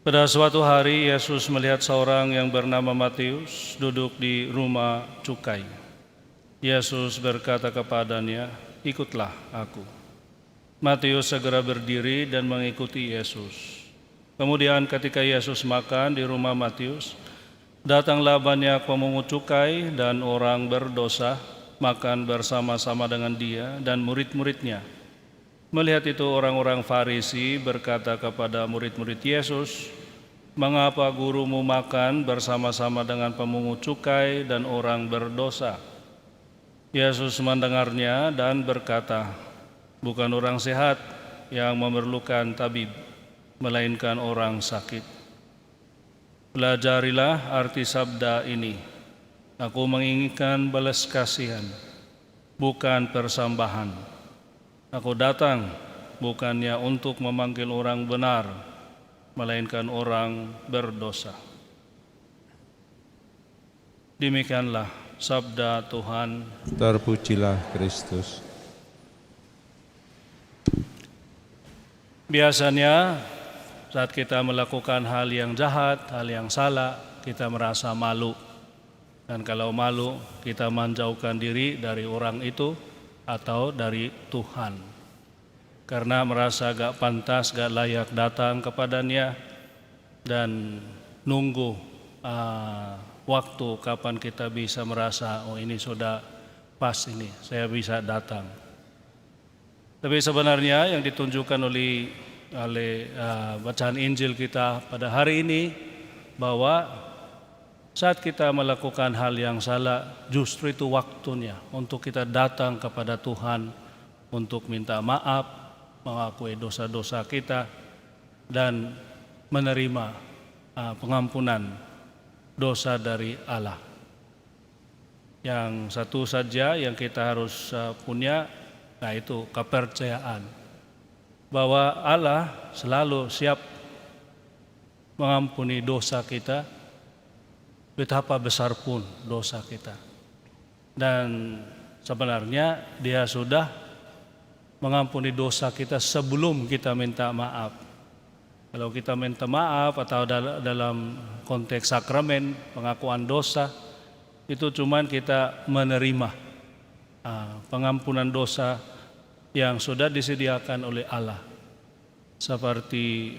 Pada suatu hari Yesus melihat seorang yang bernama Matius duduk di rumah cukai. Yesus berkata kepadanya, "Ikutlah aku." Matius segera berdiri dan mengikuti Yesus. Kemudian ketika Yesus makan di rumah Matius, datanglah banyak pemungut cukai dan orang berdosa makan bersama-sama dengan dia dan murid-muridnya. Melihat itu orang-orang Farisi berkata kepada murid-murid Yesus, "Mengapa gurumu makan bersama-sama dengan pemungut cukai dan orang berdosa?" Yesus mendengarnya dan berkata, "Bukan orang sehat yang memerlukan tabib, melainkan orang sakit. Pelajarilah arti sabda ini, aku menginginkan belas kasihan, bukan persembahan. Aku datang bukannya untuk memanggil orang benar, melainkan orang berdosa." Demikianlah sabda Tuhan. Terpujilah Kristus. Biasanya saat kita melakukan hal yang jahat, hal yang salah, kita merasa malu. Dan kalau malu, kita menjauhkan diri dari orang itu atau dari Tuhan. Karena merasa gak pantas, gak layak datang kepadanya dan nunggu waktu kapan kita bisa merasa, oh ini sudah pas ini, saya bisa datang. Tapi sebenarnya yang ditunjukkan oleh bacaan Injil kita pada hari ini, bahwa saat kita melakukan hal yang salah, justru itu waktunya untuk kita datang kepada Tuhan untuk minta maaf, mengakui dosa-dosa kita, dan menerima pengampunan dosa dari Allah. Yang satu saja yang kita harus punya, yaitu kepercayaan bahwa Allah selalu siap mengampuni dosa kita, betapa besar pun dosa kita. Dan sebenarnya Dia sudah mengampuni dosa kita sebelum kita minta maaf. Kalau kita minta maaf atau dalam konteks sakramen pengakuan dosa, itu cuman kita menerima pengampunan dosa yang sudah disediakan oleh Allah, seperti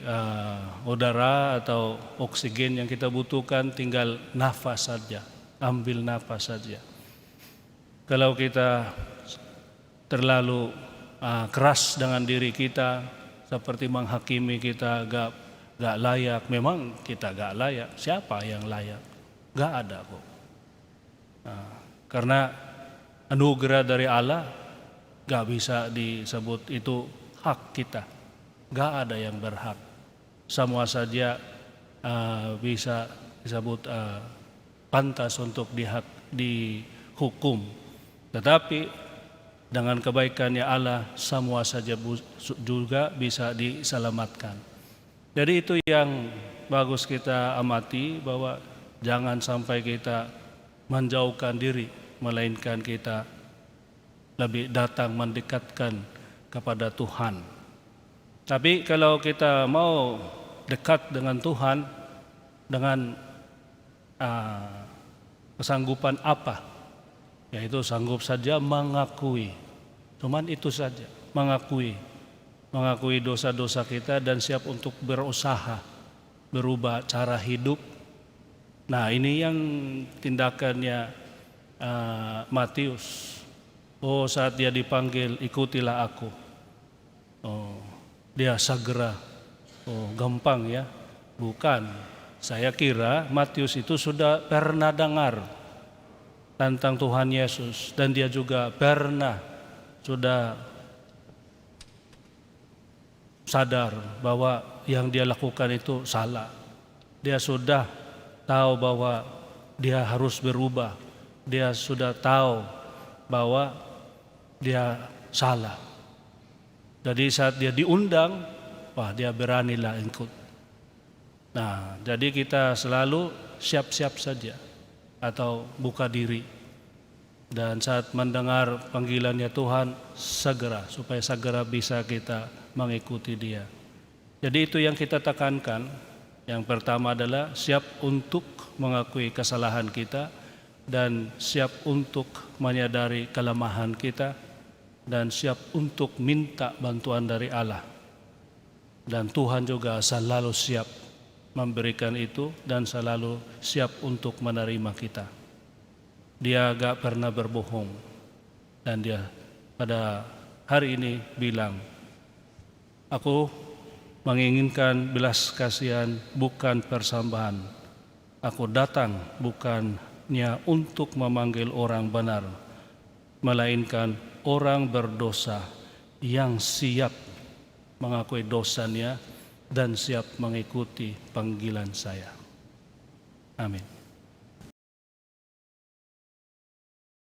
udara atau oksigen yang kita butuhkan, tinggal nafas saja, ambil nafas saja. Kalau kita terlalu keras dengan diri kita, seperti menghakimi kita gak layak, memang kita gak layak. Siapa yang layak? Gak ada kok. Karena anugerah dari Allah gak bisa disebut itu hak kita. Gak ada yang berhak. Semua saja bisa disebut pantas untuk dihukum. Tetapi dengan kebaikannya Allah, semua saja juga bisa diselamatkan. Jadi itu yang bagus kita amati, bahwa jangan sampai kita menjauhkan diri, melainkan kita lebih datang mendekatkan kepada Tuhan. Tapi kalau kita mau dekat dengan Tuhan dengan kesanggupan apa? Yaitu sanggup saja mengakui. Cuman itu saja, mengakui dosa-dosa kita dan siap untuk berusaha berubah cara hidup. Nah, ini yang tindakannya Matius. Oh, saat dia dipanggil, ikutilah aku. Oh, dia segera. Oh, gampang ya? Bukan. Saya kira Matius itu sudah pernah dengar tentang Tuhan Yesus, dan dia juga pernah sudah sadar bahwa yang dia lakukan itu salah. Dia sudah tahu bahwa dia harus berubah. Dia sudah tahu bahwa dia salah. Jadi saat dia diundang, dia beranilah ikut. Nah, jadi kita selalu siap-siap saja atau buka diri. Dan saat mendengar panggilannya Tuhan, supaya segera bisa kita mengikuti Dia. Jadi itu yang kita tekankan, Yang pertama adalah siap untuk mengakui kesalahan kita dan siap untuk menyadari kelemahan kita dan siap untuk minta bantuan dari Allah. Dan Tuhan juga selalu siap memberikan itu dan selalu siap untuk menerima kita. Dia gak pernah berbohong. Dan dia pada hari ini bilang, aku menginginkan belas kasihan bukan persembahan. Aku datang bukannya untuk memanggil orang benar, melainkan orang berdosa yang siap mengakui dosanya dan siap mengikuti panggilan saya. Amin.